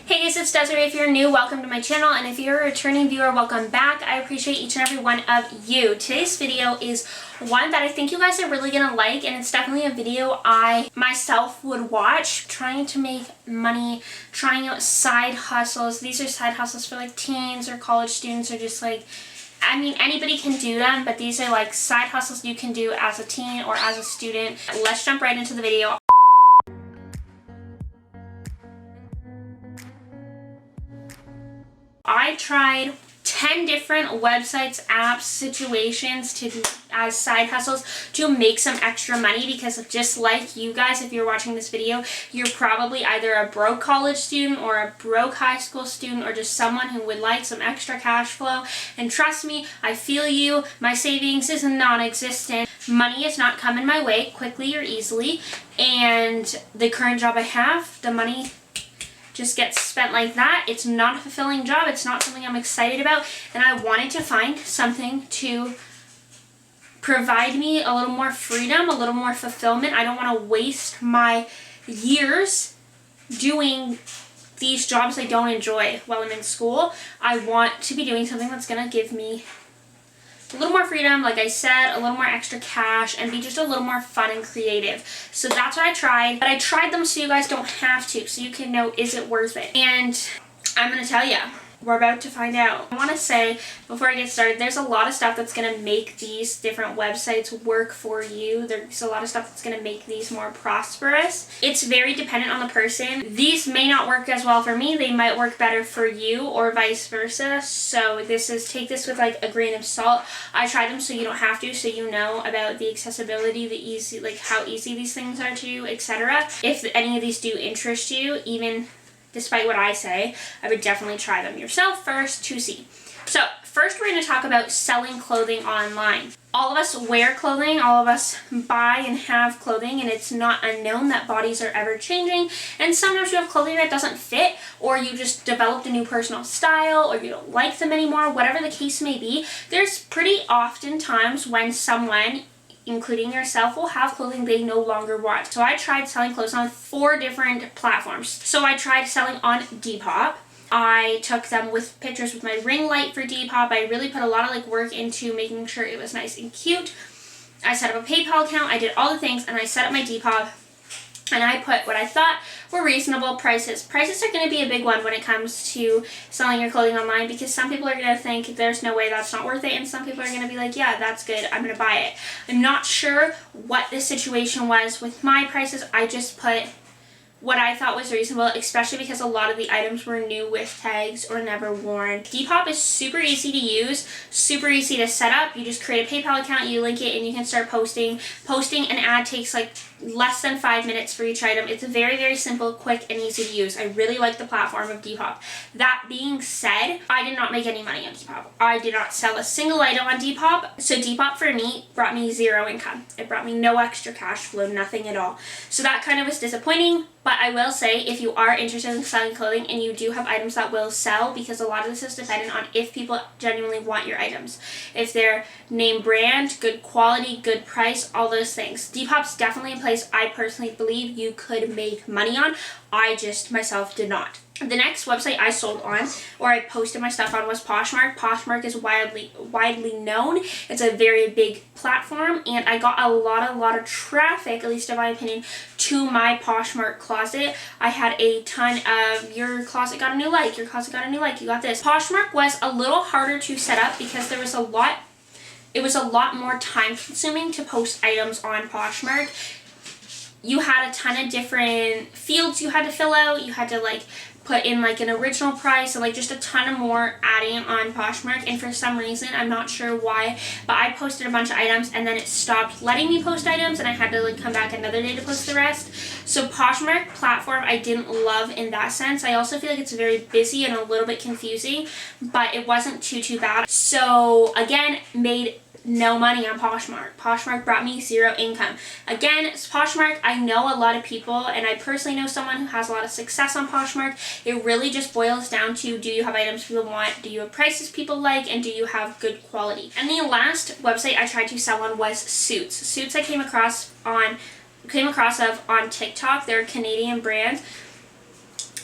Hey guys, it's Desiree. If you're new, welcome to my channel, and if you're a returning viewer, welcome back. I appreciate each and every one of you. Today's video is one that I think you guys are really gonna like, and it's definitely a video I myself would watch. Trying to make money, trying out side hustles. These are side hustles for like teens or college students, or just like, I mean, anybody can do them, but these are like side hustles you can do as a teen or as a student. Let's jump right into the video. I tried 10 different websites, apps, situations to as side hustles to make some extra money, because just like you guys, if you're watching this video, you're probably either a broke college student or a broke high school student, or just someone who would like some extra cash flow. And trust me, I feel you. My savings is non-existent. Money is not coming my way quickly or easily, and the current job I have, the money just gets spent like that. It's not a fulfilling job. It's not something I'm excited about, and I wanted to find something to provide me a little more freedom, a little more fulfillment. I don't want to waste my years doing these jobs I don't enjoy while I'm in school. I want to be doing something that's going to give me a little more freedom, like I said, a little more extra cash, and be just a little more fun and creative. So that's what I tried. But I tried them so you guys don't have to, so you can know, is it worth it? And I'm going to tell you, we're about to find out. I want to say, before I get started, there's a lot of stuff that's going to make these different websites work for you. There's a lot of stuff that's going to make these more prosperous. It's very dependent on the person. These may not work as well for me. They might work better for you, or vice versa. So take this with like a grain of salt. I tried them so you don't have to, so you know about the accessibility, the easy, like how easy these things are to do, etc. If any of these do interest you, even despite what I say, I would definitely try them yourself first to see. So first we're going to talk about selling clothing online. All of us wear clothing, all of us buy and have clothing, and it's not unknown that bodies are ever changing, and sometimes you have clothing that doesn't fit, or you just developed a new personal style, or you don't like them anymore, whatever the case may be. There's pretty often times when someone, including yourself, will have clothing they no longer want. So I tried selling clothes on 4 different platforms. So I tried selling on Depop. I took them with pictures with my ring light for Depop. I really put a lot of like work into making sure it was nice and cute. I set up a PayPal account. I did all the things, and I set up my Depop. And I put what I thought were reasonable prices. Prices are going to be a big one when it comes to selling your clothing online, because some people are going to think there's no way, that's not worth it, and some people are going to be like, yeah, that's good, I'm going to buy it. I'm not sure what the situation was with my prices. I just put what I thought was reasonable, especially because a lot of the items were new with tags or never worn. Depop is super easy to use, super easy to set up. You just create a PayPal account, you link it, and you can start posting. Posting an ad takes like less than 5 minutes for each item. It's very, very simple, quick, and easy to use. I really like the platform of Depop. That being said, I did not make any money on Depop. I did not sell a single item on Depop. So Depop for me brought me 0 income. It brought me no extra cash flow, nothing at all. So that kind of was disappointing. But I will say, if you are interested in selling clothing and you do have items that will sell, because a lot of this is dependent on if people genuinely want your items. If they're name brand, good quality, good price, all those things. Depop's definitely a place I personally believe you could make money on. I just myself did not. The next website I sold on, or I posted my stuff on, was Poshmark. Poshmark is widely known. It's a very big platform, and I got a lot of traffic, at least in my opinion, to my Poshmark closet. I had a ton of, your closet got a new like, your closet got a new like, you got this. Poshmark was a little harder to set up because there was it was a lot more time consuming to post items on Poshmark. You had a ton of different fields you had to fill out. You had to like put in like an original price, and like just a ton of more adding on Poshmark. And for some reason, I'm not sure why, but I posted a bunch of items and then it stopped letting me post items, and I had to like come back another day to post the rest. So Poshmark platform I didn't love in that sense. I also feel like it's very busy and a little bit confusing, but it wasn't too bad. So again, made no money on Poshmark. Poshmark brought me 0 income. Again, Poshmark, I know a lot of people, and I personally know someone who has a lot of success on Poshmark. It really just boils down to, do you have items people want, do you have prices people like, and do you have good quality? And the last website I tried to sell on was Suits. Suits I came across on TikTok. They're a Canadian brand.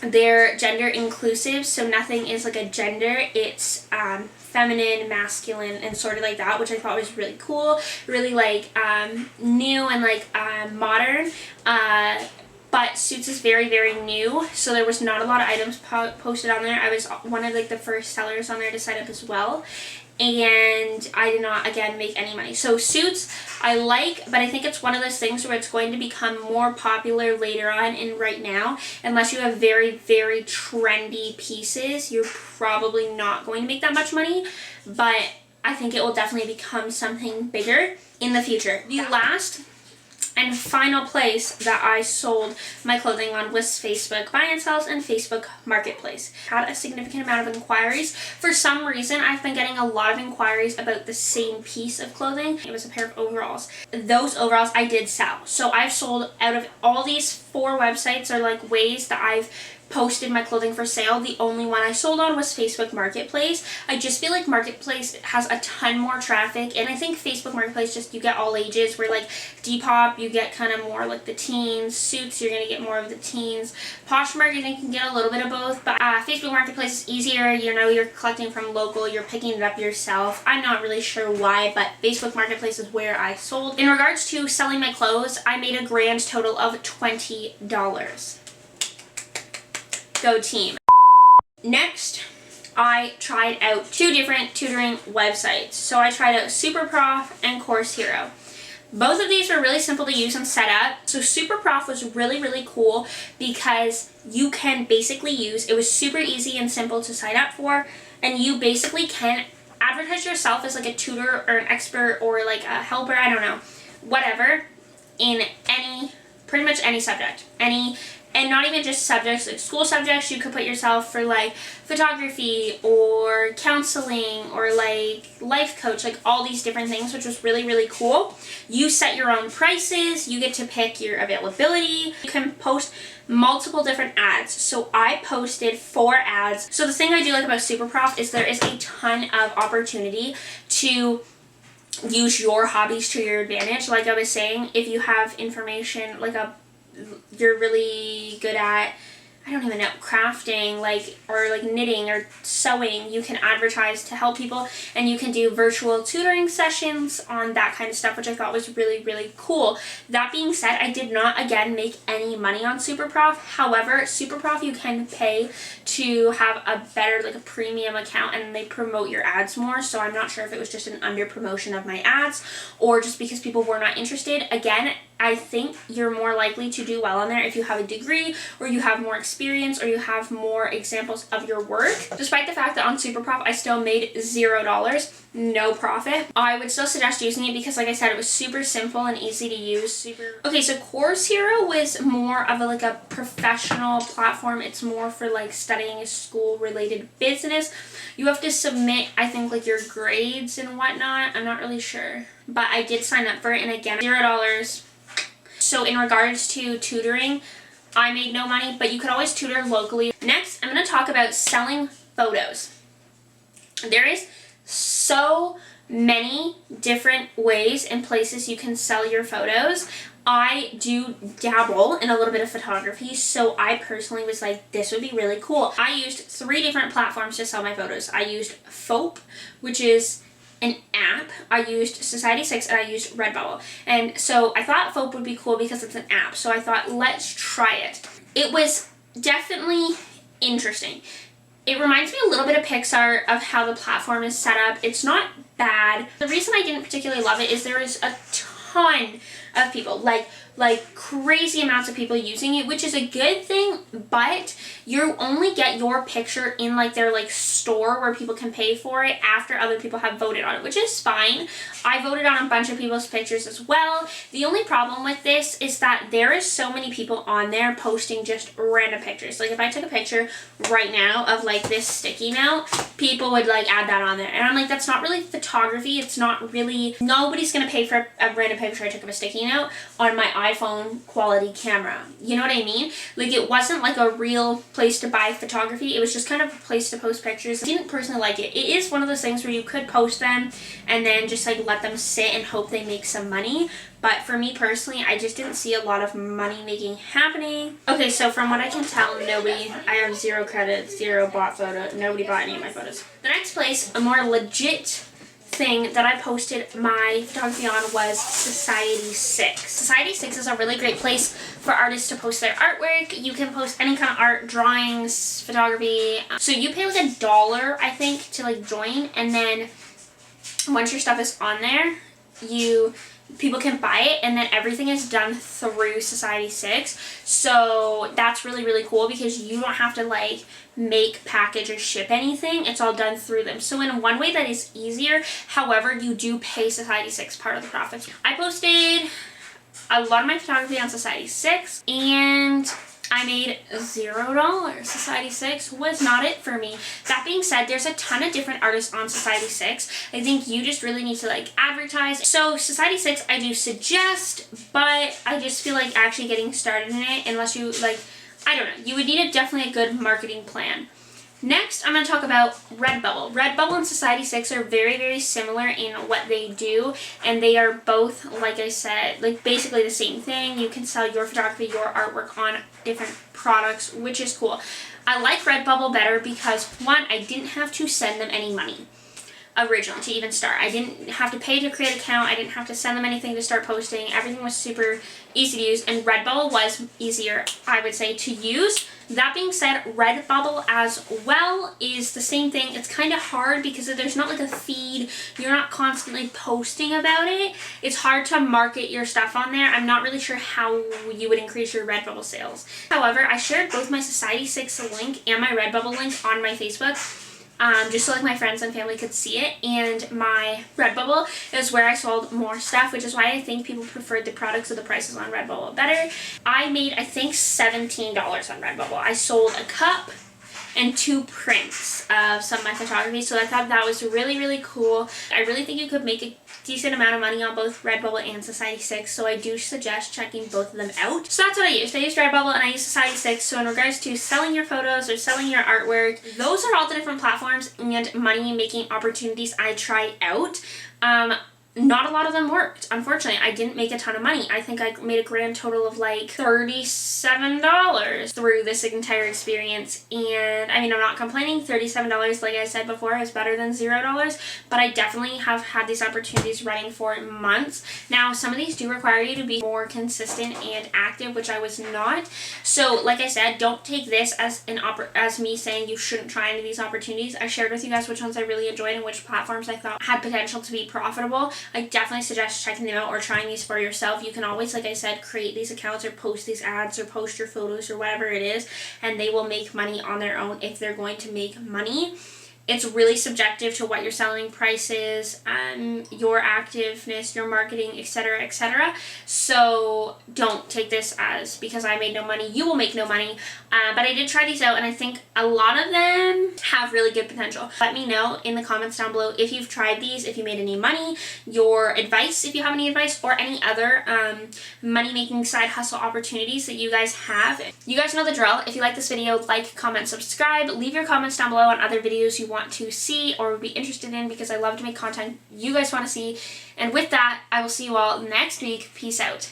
they're gender inclusive, so nothing is like a gender. It's feminine, masculine, and sort of like that, which I thought was really cool, really like new and like modern. But Suits is very, very new, so there was not a lot of items posted on there. I was one of like the first sellers on there to sign up as well, and I did not, again, make any money. So Suits I like, but I think it's one of those things where it's going to become more popular later on, and right now, unless you have very, very trendy pieces, you're probably not going to make that much money, but I think it will definitely become something bigger in the future. The last and final place that I sold my clothing on was Facebook Buy and Sells and Facebook Marketplace. Had a significant amount of inquiries. For some reason, I've been getting a lot of inquiries about the same piece of clothing. It was a pair of overalls. Those overalls I did sell. So I've sold, out of all these 4 websites, or like ways that I've posted my clothing for sale, the only one I sold on was Facebook Marketplace. I just feel like Marketplace has a ton more traffic, and I think Facebook Marketplace, just you get all ages, where like Depop you get kind of more like the teens, Suits you're gonna get more of the teens, Poshmark you can get a little bit of both, but Facebook Marketplace is easier. You know, you're collecting from local, you're picking it up yourself. I'm not really sure why, but Facebook Marketplace is where I sold. In regards to selling my clothes, I made a grand total of $20. Go team. Next, I tried out 2 different tutoring websites. So I tried out SuperProf and Course Hero. Both of these were really simple to use and set up. So SuperProf was really, really cool because you can basically use, it was super easy and simple to sign up for, and you basically can advertise yourself as like a tutor or an expert or like a helper, I don't know, whatever, in any, pretty much any subject, and not even just subjects, like school subjects. You could put yourself for like photography or counseling or like life coach, like all these different things, which was really, really cool. You set your own prices, you get to pick your availability, you can post multiple different ads. So I posted 4 ads. So the thing I do like about SuperProf is there is a ton of opportunity to use your hobbies to your advantage. Like I was saying, if you have information, like you're really good at, I don't even know, crafting, like, or like knitting or sewing, you can advertise to help people, and you can do virtual tutoring sessions on that kind of stuff, which I thought was really, really cool. That being said, I did not, again, make any money on SuperProf. However, SuperProf you can pay to have a better, like a premium account, and they promote your ads more, so I'm not sure if it was just an under promotion of my ads or just because people were not interested. Again, I think you're more likely to do well on there if you have a degree or you have more experience or you have more examples of your work. Despite the fact that on SuperProf I still made $0, no profit, I would still suggest using it because, like I said, it was super simple and easy to use. Okay, so Course Hero was more of like a professional platform. It's more for like studying a school related business. You have to submit, I think, like your grades and whatnot. I'm not really sure, but I did sign up for it, and again, $0. So in regards to tutoring, I made no money, but you could always tutor locally. Next, I'm going to talk about selling photos. There is so many different ways and places you can sell your photos. I do dabble in a little bit of photography, so I personally was like, this would be really cool. I used 3 different platforms to sell my photos. I used Fope, which is an app. I used Society6, and I used Redbubble. And so I thought Fope would be cool because it's an app. So I thought, let's try it. It was definitely interesting. It reminds me a little bit of Pixar of how the platform is set up. It's not bad. The reason I didn't particularly love it is there is a ton of people, like crazy amounts of people using it, which is a good thing, but you only get your picture in like their like store where people can pay for it after other people have voted on it, which is fine. I voted on a bunch of people's pictures as well. The only problem with this is that there is so many people on there posting just random pictures. Like if I took a picture right now of like this sticky note, people would like add that on there, and I'm like, that's not really photography. It's not really, nobody's gonna pay for a random picture I took of a sticky shooting out on my iPhone quality camera. You know what I mean? Like, it wasn't like a real place to buy photography. It was just kind of a place to post pictures. I didn't personally like it. It is one of those things where you could post them and then just like let them sit and hope they make some money. But for me personally, I just didn't see a lot of money making happening. Okay, so from what I can tell, I have 0 credits, 0 bought photo, nobody bought any of my photos. The next place, a more legit thing that I posted my photography on was Society6. Society6 is a really great place for artists to post their artwork. You can post any kind of art, drawings, photography. So you pay like $1, I think, to like join, and then once your stuff is on there, people can buy it, and then everything is done through Society6. So that's really, really cool because you don't have to like make, package, or ship anything. It's all done through them. So in one way that is easier. However, you do pay Society6 part of the profits. I posted a lot of my photography on Society6 and I made $0. Society6 was not it for me. That being said, there's a ton of different artists on Society6. I think you just really need to like advertise. So Society6 I do suggest, but I just feel like actually getting started in it, unless you like, I don't know, you would need definitely a good marketing plan. Next, I'm going to talk about Redbubble. Redbubble and Society6 are very, very similar in what they do, and they are both, like I said, like basically the same thing. You can sell your photography, your artwork on different products, which is cool. I like Redbubble better because, one, I didn't have to send them any money originally to even start. I didn't have to pay to create an account. I didn't have to send them anything to start posting. Everything was super easy to use, and Redbubble was easier, I would say, to use. That being said, Redbubble as well is the same thing. It's kind of hard because there's not like a feed. You're not constantly posting about it. It's hard to market your stuff on there. I'm not really sure how you would increase your Redbubble sales. However, I shared both my Society6 link and my Redbubble link on my Facebook. Just so like my friends and family could see it, and my Redbubble is where I sold more stuff, which is why I think people preferred the products or the prices on Redbubble better. I made, I think, $17 on Redbubble. I sold a cup and 2 prints of some of my photography, so I thought that was really, really cool. I really think you could make a decent amount of money on both Redbubble and Society6, so I do suggest checking both of them out. So that's what I used. I used Redbubble and I used Society6. So in regards to selling your photos or selling your artwork, those are all the different platforms and money-making opportunities I tried out. Not a lot of them worked. Unfortunately, I didn't make a ton of money. I think I made a grand total of like $37 through this entire experience. And I mean, I'm not complaining. $37, like I said before, is better than $0. But I definitely have had these opportunities running for months. Now, some of these do require you to be more consistent and active, which I was not. So, like I said, don't take this as as me saying you shouldn't try any of these opportunities. I shared with you guys which ones I really enjoyed and which platforms I thought had potential to be profitable. I definitely suggest checking them out or trying these for yourself. You can always, like I said, create these accounts or post these ads or post your photos or whatever it is, and they will make money on their own if they're going to make money. It's really subjective to what your selling price is, your activeness, your marketing, etc., etc. So don't take this as because I made no money, you will make no money. But I did try these out, and I think a lot of them have really good potential. Let me know in the comments down below if you've tried these, if you made any money, your advice, if you have any advice, or any other money-making side hustle opportunities that you guys have. You guys know the drill. If you like this video, like, comment, subscribe. Leave your comments down below on other videos you want to see or would be interested in, because I love to make content you guys want to see. And with that, I will see you all next week. Peace out.